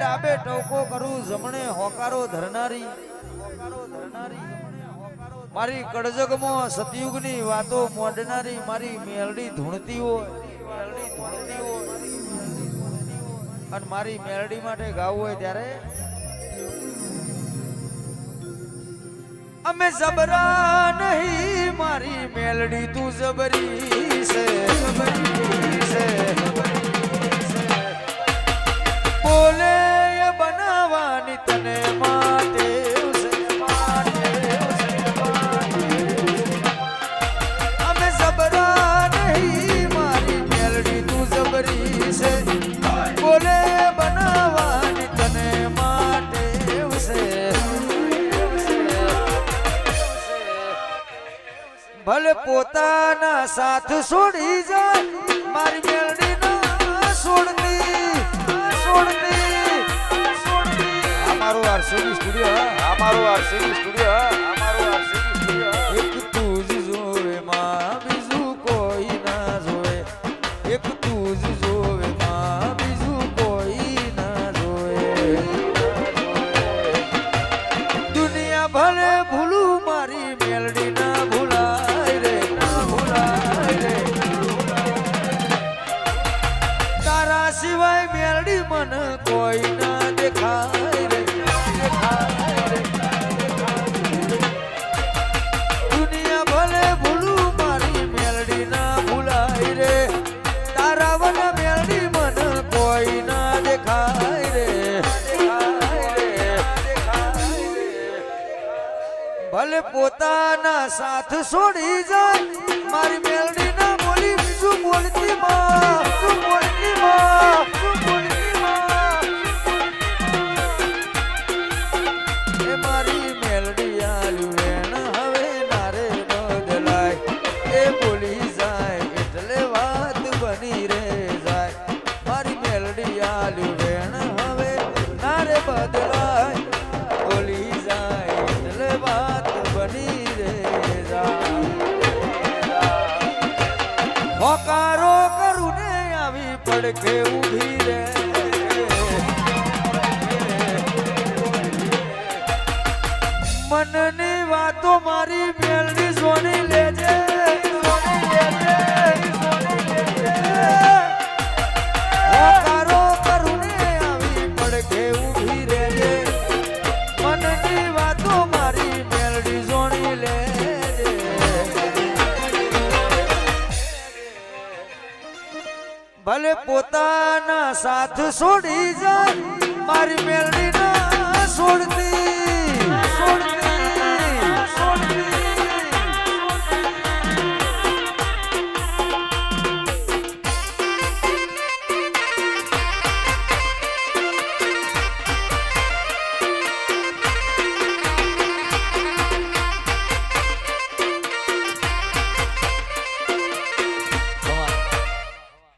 ડાબે ટોકો કરું જમણે હોકારો ધરનારી મારી કડજગમાં સતયુગની વાતો મોડનારી મારી મેલડી ધૂણતી હોય અને મારી મેલડી માટે ગાવું હોય ત્યારે અમે જબરા નહીં મારી મેલડી તું જબરી છે બોલે એ બનાવવાની તને માટે અમે જબરા નહીં મારી મેલડી તું જબરી છે બોલે બનાવવાની તને માટે ભલે પોતાના સાથ છોડી જાય મારી મેલડી ના છોડતી અમારું આરસીબી સ્ટુડિયો એક તું જ જોવે માં બીજું કોઈ ના જોવે એક તું જ જોવે માં બીજું કોઈ ના જોવે દુનિયા ભલે ભૂલું મારી મેલડી ના ભૂલાય રે તારા સિવાય મેલડી મન કોઈ ના દેખાય રે દુનિયા ભલે ભૂલું મારી મેલડી ના ભૂલાય રે તારા વન મેલડી મન કોઈ ના દેખાય રે ભલે પોતાના સાથ છોડી જાય મારી મેલડી ના બોલી બીજું બોલતી માં એ મારી મેલડી આલ્યું વેણ હવે નારે બદલાય એ બોલી જાય એટલે વાત બની રે જાય મારી મેલડી આલ્યું વેણ હવે નારે બદલાય બોલી જાય એટલે વાત બની રે જાય હોકારો કરું ને આવી પડખે ઊભી રે મનની વાતો મારી મેલડી સોની લેજે હોકારો કરું ને આવી પડખે ઊભી રેજે મનની વાતો મારી મેલડી સોની લેજે ભલે પોતાના સાથ છોડી જાય